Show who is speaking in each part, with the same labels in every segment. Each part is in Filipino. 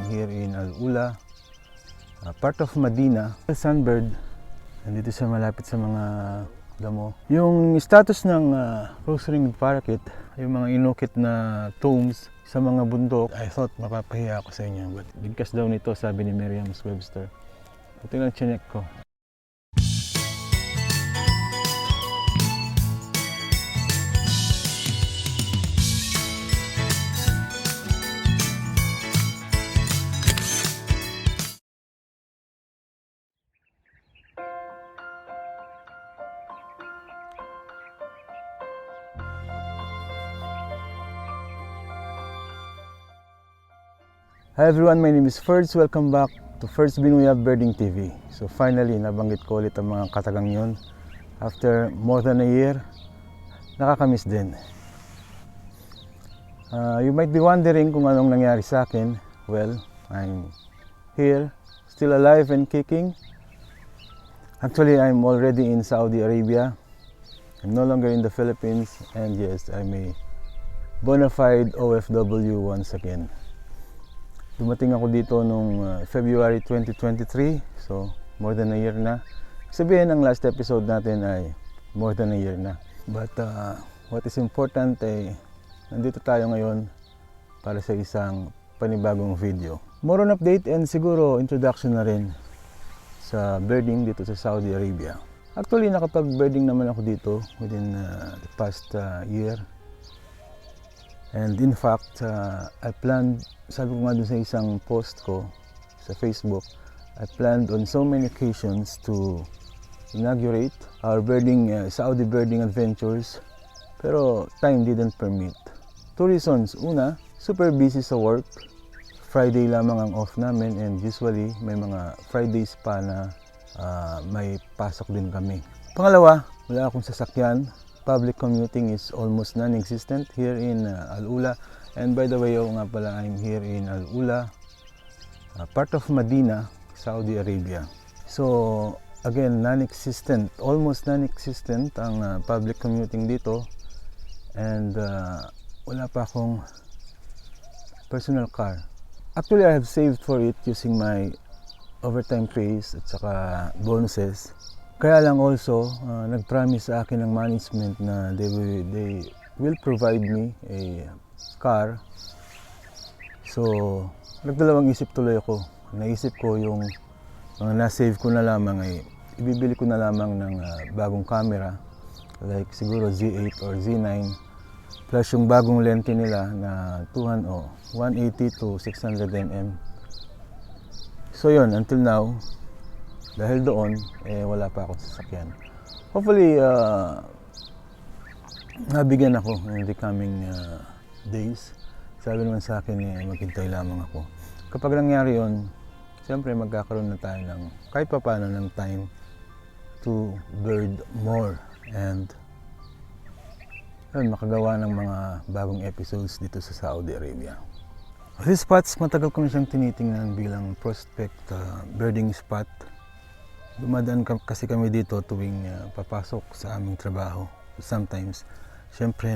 Speaker 1: here in Al Ula, part of Medina. Sunbird, nandito siya malapit sa mga damo. Yung status ng rose-ringed parakeet, yung mga inukit na tombs sa mga bundok, I thought mapapahiya ako sa inyo. But bigkas daw nito, sabi ni Merriam-Webster. Ito lang chinek ko. Hi everyone, my name is Ferds. Welcome back to Ferds Binuya Birding TV. So finally, nabanggit ko ulit ang mga katagang yun. After more than a year, nakakamiss din. You might be wondering kung anong nangyari sa akin. Well, I'm here, still alive and kicking. Actually, I'm already in Saudi Arabia. I'm no longer in the Philippines. And yes, I'm a bona fide OFW once again. Dumating ako dito noong February 2023, so more than a year na. Sabihin, ang last episode natin ay more than a year na. But what is important ay nandito tayo ngayon para sa isang panibagong video. More on update and siguro introduction na rin sa birding dito sa Saudi Arabia. Actually, nakapag-birding naman ako dito within the past year. And in fact, I planned, sabi ko nga dun sa isang post ko sa Facebook, I planned on so many occasions to inaugurate our birding, Saudi birding adventures, pero time didn't permit. Two reasons. Una, super busy sa work. Friday lamang ang off namin and usually may mga Fridays pa na may pasok din kami. Pangalawa, wala akong sasakyan. Public commuting is almost non-existent here in Al Ula. And by the way, nga pala, I'm here in Al Ula, part of Medina, Saudi Arabia. So again, non-existent, almost non-existent ang public commuting dito. And wala pa akong personal car. Actually, I have saved for it using my overtime pays at saka bonuses. Kaya lang also, nag-promise sa akin ng management na they will provide me a car. So, nagdalawang isip tuloy ako. Naisip ko yung mga na-save ko na lamang ay ibibili ko na lamang ng bagong camera. Like siguro Z8 or Z9. Plus yung bagong lente nila na 180 to 600 mm. So yun, until now, dahil doon, wala pa akong sasakyan. Hopefully, nabigyan ako in the coming days. Sabi naman sa akin, maghintay lamang ako. Kapag nangyari yun, siyempre magkakaroon na tayo ng kahit pa paano ng time to bird more. And yun, makagawa ng mga bagong episodes dito sa Saudi Arabia. These spots, matagal ko na siyang tinitingnan bilang prospect birding spot. Dumadaan kasi kami dito tuwing papasok sa aming trabaho. Sometimes, syempre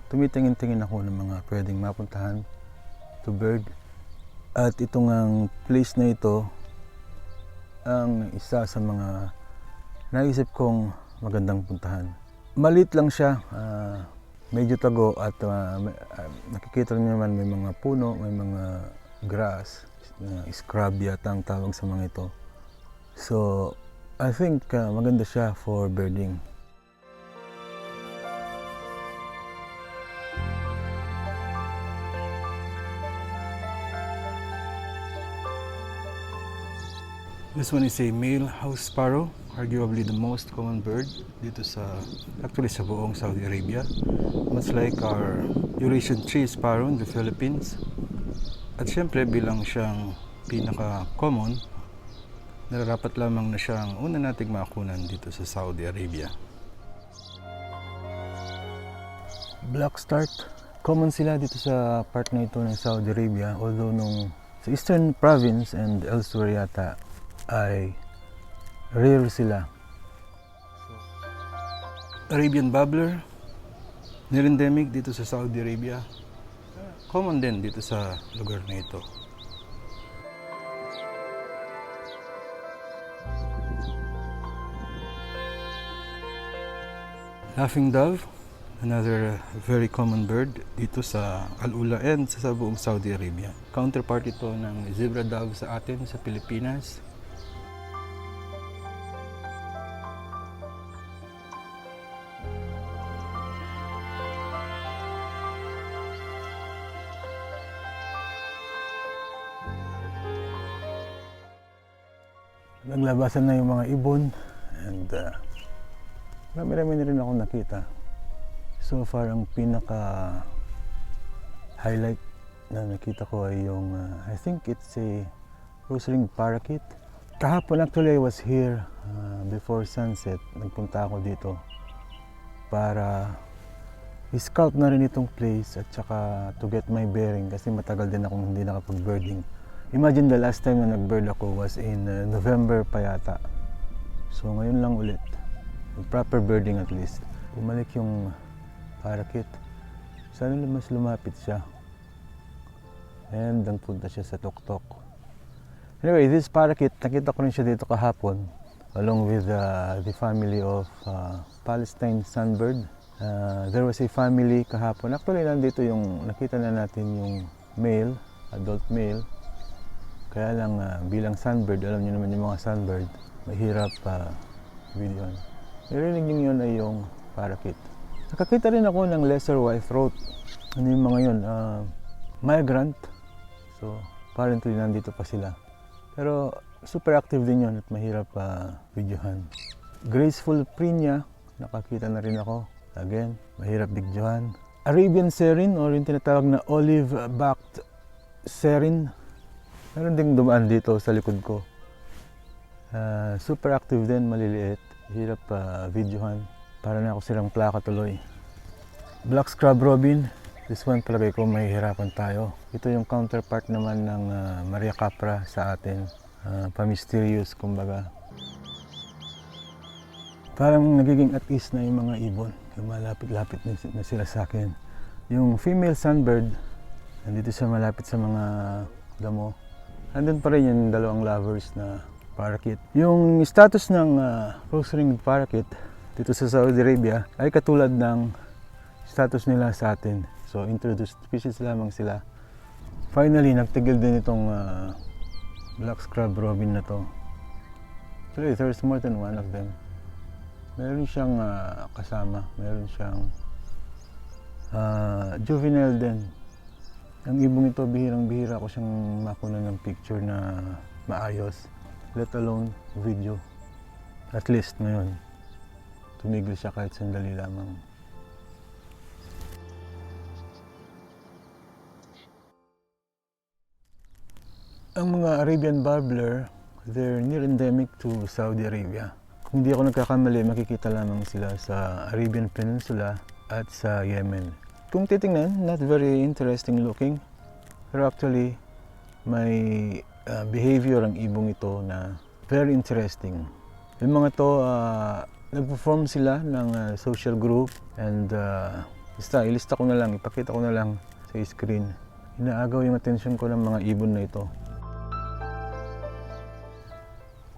Speaker 1: tumitingin-tingin ako ng mga pwedeng mapuntahan to bird. At itong ang place na ito, ang isa sa mga naisip kong magandang puntahan. Maliit lang siya, medyo tago at nakikita niyo naman may mga puno, may mga grass, scrub yata ang tawag sa mga ito. So, I think maganda siya for birding. This one is a male house sparrow, arguably the most common bird dito actually sa buong Saudi Arabia. Much like our Eurasian tree sparrow in the Philippines. At syempre bilang siyang pinaka-common, nararapat lamang na siyang una nating makunan dito sa Saudi Arabia. Black start, common sila dito sa part na ito ng Saudi Arabia, although sa Eastern Province and elsewhere yata ay rare sila. Arabian Babbler, nirendemic dito sa Saudi Arabia. Common din dito sa lugar na ito. Laughing dove, another very common bird dito sa Al-Ula and sa buong Saudi Arabia. Counterpart ito ng zebra dove sa atin sa Pilipinas. Naglabasan na yung mga ibon and marami na rin ako nakita. So far, ang pinaka highlight na nakita ko ay yung I think it's a rose-ringed parakeet. Kahapon actually I was here before sunset. Nagpunta ako dito para i-scout na rin itong place at saka to get my bearing kasi matagal din akong hindi nakapag-birding. Imagine the last time na nag-bird ako was in November pa yata. So ngayon lang ulit. Proper birding at least. Bumalik yung parakeet. Sana mas lumapit siya. And nagpunta siya sa tuktok. Anyway, this parakeet, nakita ko rin siya dito kahapon along with the family of Palestine sunbird. There was a family kahapon. Actually, nandito yung nakita na natin yung male, adult male. Kaya lang bilang sunbird, alam niyo naman yung mga sunbird, mahirap videoan. Narinig niyo yun ay yung parakeet. Nakakita rin ako ng lesser white-throat. Ano yung mga yun? Migrant. So, apparently nandito pa sila. Pero super active din yun at mahirap videohan. Graceful Prinia, nakakita na rin ako. Again, mahirap videohan. Arabian Serin or yung tinatawag na olive-backed Serin. Meron ding dumaan dito sa likod ko. Super active din, maliliit. Hirap videohan. Para na ako silang plaka tuloy. Black Scrub Robin. This one palagay ko may hirapan tayo. Ito yung counterpart naman ng Maria Capra sa atin. Pa-mysterious kumbaga. Parang nagiging at ease na yung mga ibon. Malapit-lapit na sila sa akin. Yung female sunbird, nandito siya malapit sa mga damo. Nandun pa rin yung dalawang lovers na parakeet. Yung status ng rose-ringed parakeet dito sa Saudi Arabia ay katulad ng status nila sa atin. So introduced species lamang sila. Finally, nagtigil din itong black scrub robin na to. Actually, there's more than one of them. Meron siyang kasama. Meron siyang juvenile din. Ang ibong ito, bihirang-bihira ko siyang makuna ng picture na maayos. Let alone video. At least ngayon, tumigil siya kahit sandali lamang. Ang mga Arabian Warbler, they're near endemic to Saudi Arabia. Kung di ako nagkakamali, makikita lamang sila sa Arabian Peninsula at sa Yemen. Kung titingnan, not very interesting looking. Pero actually, may behavior ang ibong ito na very interesting. Yung mga to, nag-perform sila ng social group and basta, ilista ko na lang, ipakita ko na lang sa screen. Inaagaw yung atensyon ko ng mga ibon na ito.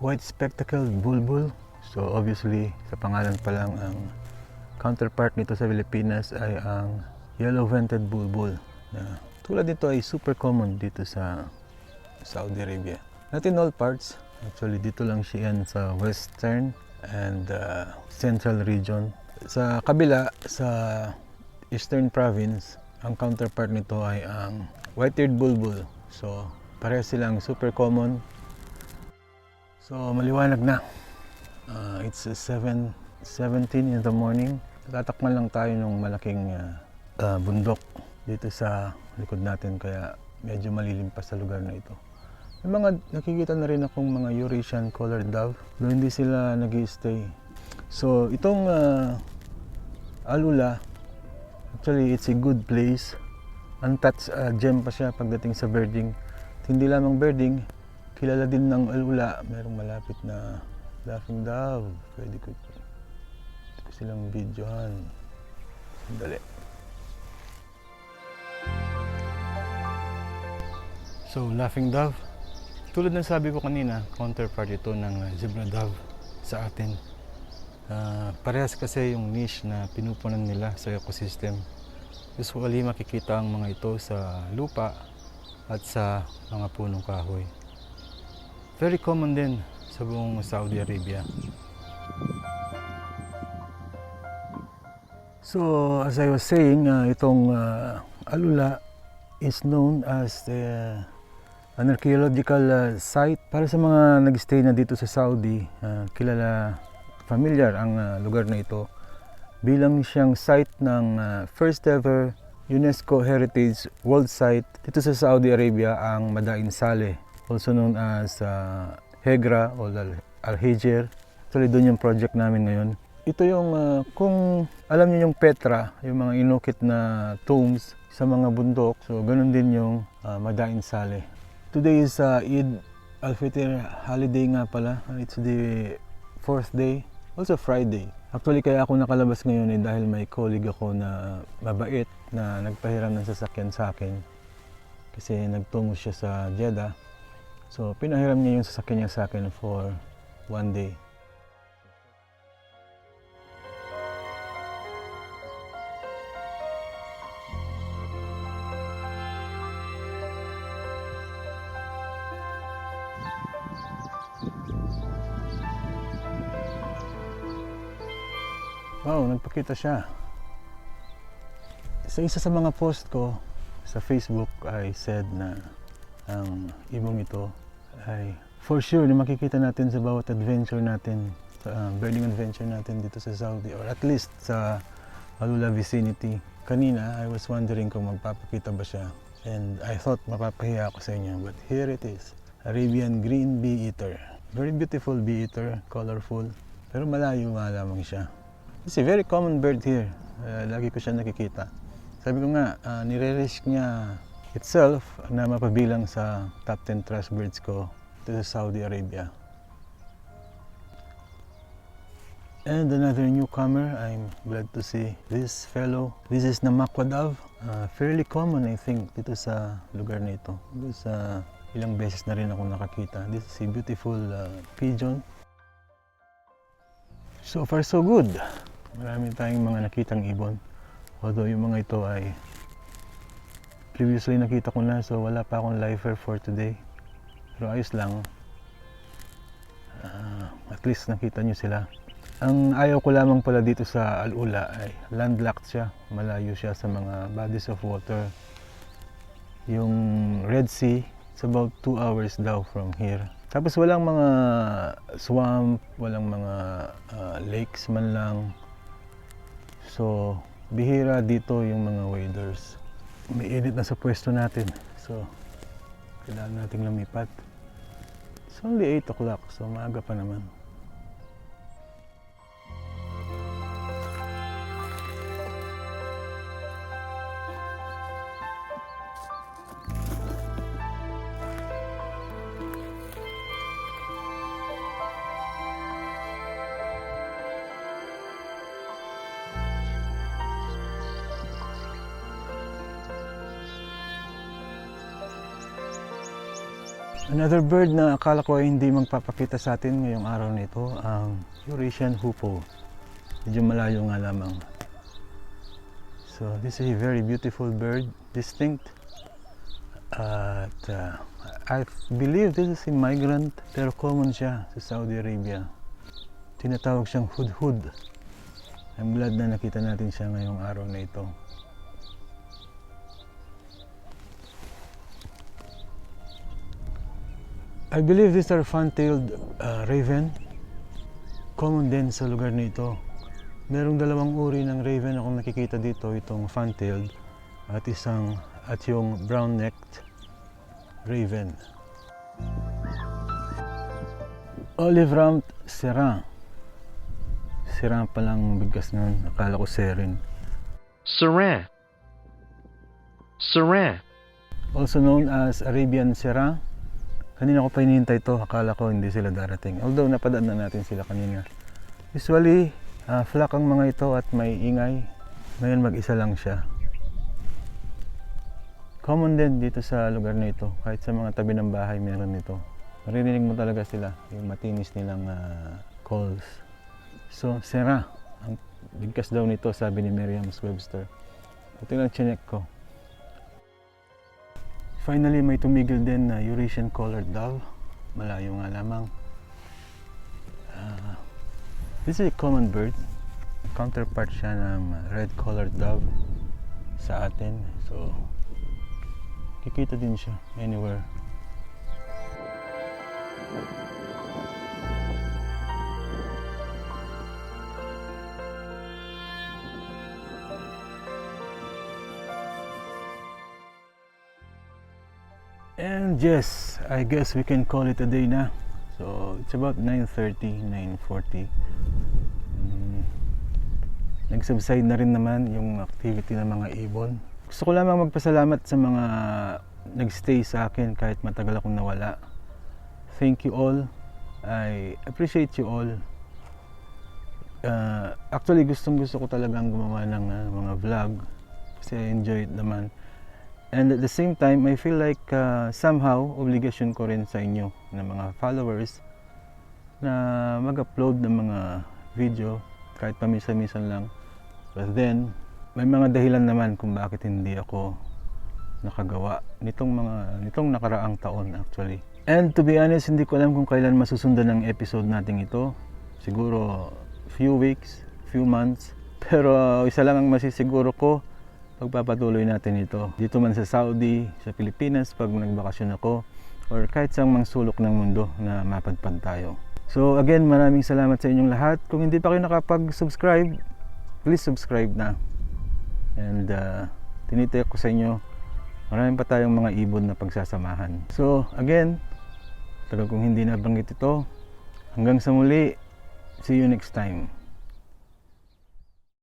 Speaker 1: White spectacled bulbul. So obviously, sa pangalan pa lang, ang counterpart nito sa Pilipinas ay ang yellow-vented bulbul. Tulad nito ay super common dito sa Saudi Arabia. Not in all parts. Actually, dito lang siya yan sa western and central region. Sa kabila, sa eastern province, ang counterpart nito ay ang white-eared bulbul. So, pareho silang super common. So, maliwanag na. It's 7:17 in the morning. Tatakman lang tayo ng malaking bundok dito sa likod natin, kaya medyo malilim pa sa lugar na ito. May mga nakikita na rin akong mga Eurasian colored dove, doon hindi sila nag-i-stay. So itong Al-Ula, actually it's a good place. Untouched gem pa siya pagdating sa birding. At hindi lamang birding, kilala din ng Al-Ula, merong malapit na laughing dove. Pwede ko silang videohan. Sandali. So, laughing dove, tulad ng sabi ko kanina, counterpart ito ng zebra dove sa atin. Parehas kasi yung niche na pinupunan nila sa ecosystem. Usually makikita ang mga ito sa lupa at sa mga punong kahoy. Very common din sa buong Saudi Arabia. So as I was saying, itong Alula is known as an archaeological site. Para sa mga nag-stay na dito sa Saudi, familiar ang lugar na ito bilang siyang site ng first ever UNESCO Heritage World Site dito sa Saudi Arabia, ang Madain Saleh, also known as Hegra o Al-Hijr. Actually doon yung project namin ngayon. Ito yung, kung alam niyo yung Petra, yung mga inukit na tombs sa mga bundok, so ganun din yung Madain Saleh. Today is Eid Al-Fitr holiday nga pala. It's the 4th day, also Friday. Actually kaya ako nakalabas ngayon dahil may colleague ako na mabait na nagpahiram ng sasakyan sa akin. Kasi nagtungo siya sa Jeddah. So pinahiram niya yung sasakyan niya sa akin for 1 day. Wow, nagpakita siya. Sa isa sa mga post ko sa Facebook, I said na ang ibong ito ay for sure na makikita natin sa bawat adventure natin, sa birding adventure natin dito sa Saudi, or at least sa Alula vicinity. Kanina, I was wondering kung magpapakita ba siya, and I thought mapapahiya ako sa inyo, but here it is. Arabian Green Bee Eater. Very beautiful bee eater, colorful, pero malayo nga lamang siya. It's a very common bird here. Lagi ko siya nakikita. Sabi ko nga, nire-risk niya itself na mapabilang sa top 10 trash birds ko dito sa Saudi Arabia. And another newcomer, I'm glad to see this fellow. This is Namakwa. Fairly common, I think, dito sa lugar na ito. Dito sa ilang beses na rin ako nakakita. This is a beautiful pigeon. So far so good. Marami tayong mga nakitang ibon. Although yung mga ito ay previously nakita ko na, so wala pa akong lifer for today. Pero ayos lang. At least nakita nyo sila. Ang ayaw ko lamang pala dito sa Al-Ula ay landlocked siya. Malayo siya sa mga bodies of water. Yung Red Sea, it's about 2 hours daw from here. Tapos walang mga swamp, walang mga lakes man lang. So, bihira dito yung mga waders. May init na sa pwesto natin. So, kailangan nating lumipat. It's only 8 o'clock, so maaga pa naman. Another bird na akala ko ay hindi magpapakita sa atin ngayong araw na ito, ang Eurasian hoopoe. Medyo malayo nga lamang. So this is a very beautiful bird, distinct. At I believe this is a migrant, pero common siya sa Saudi Arabia. Tinatawag siyang hudhud. I'm glad na nakita natin siya ngayong araw na ito. I believe these are fan-tailed raven. Common din sa lugar na ito. Merong dalawang uri ng raven akong nakikita dito, itong fan-tailed at yung brown-necked raven. Olive-rumped serang. Serang palang bigkas nun, akala ko serin.
Speaker 2: Serang. Serang.
Speaker 1: Also known as Arabian serang. Kanina ko pa hinihintay ito, akala ko hindi sila darating. Although napadaan na natin sila kanina. Usually, flock ang mga ito at may ingay. Ngayon mag-isa lang siya. Common din dito sa lugar na ito. Kahit sa mga tabi ng bahay meron nito. Maririnig mo talaga sila, yung matinis nilang calls. So, sera. Ang bigkas daw nito, sabi ni Merriam-Webster. Ito lang chinek ko. Finally, may tumigil din na Eurasian collared dove. Malayo nga lamang. This is a common bird. Counterpart siya ng red collared dove sa atin. So, kikita din siya anywhere. And yes, I guess we can call it a day na. So, it's about 9:30, 9:40. Nag-subside na rin naman yung activity ng mga ibon. Gusto ko lamang magpasalamat sa mga nagstay sa akin kahit matagal akong nawala. Thank you all. I appreciate you all. Actually, gustong-gusto ko talagang gumawa ng mga vlog kasi I enjoy it naman. And at the same time, I feel like somehow, obligasyon ko rin sa inyo na mga followers na mag-upload ng mga video kahit paminsan-minsan lang. But then, may mga dahilan naman kung bakit hindi ako nakagawa nitong nakaraang taon actually. And to be honest, hindi ko alam kung kailan masusundan ang episode natin ito. Siguro few weeks, few months. Pero isa lang ang masisiguro ko, pagpapatuloy natin ito. Dito man sa Saudi, sa Pilipinas, pag nagbakasyon ako, or kahit sa mang sulok ng mundo na mapadpad tayo. So again, maraming salamat sa inyong lahat. Kung hindi pa kayo nakapag-subscribe, please subscribe na. And tinitiyak ko sa inyo, marami pa tayong mga ibon na pagsasamahan. So again, tagal kong hindi nabanggit ito. Hanggang sa muli, see you next time.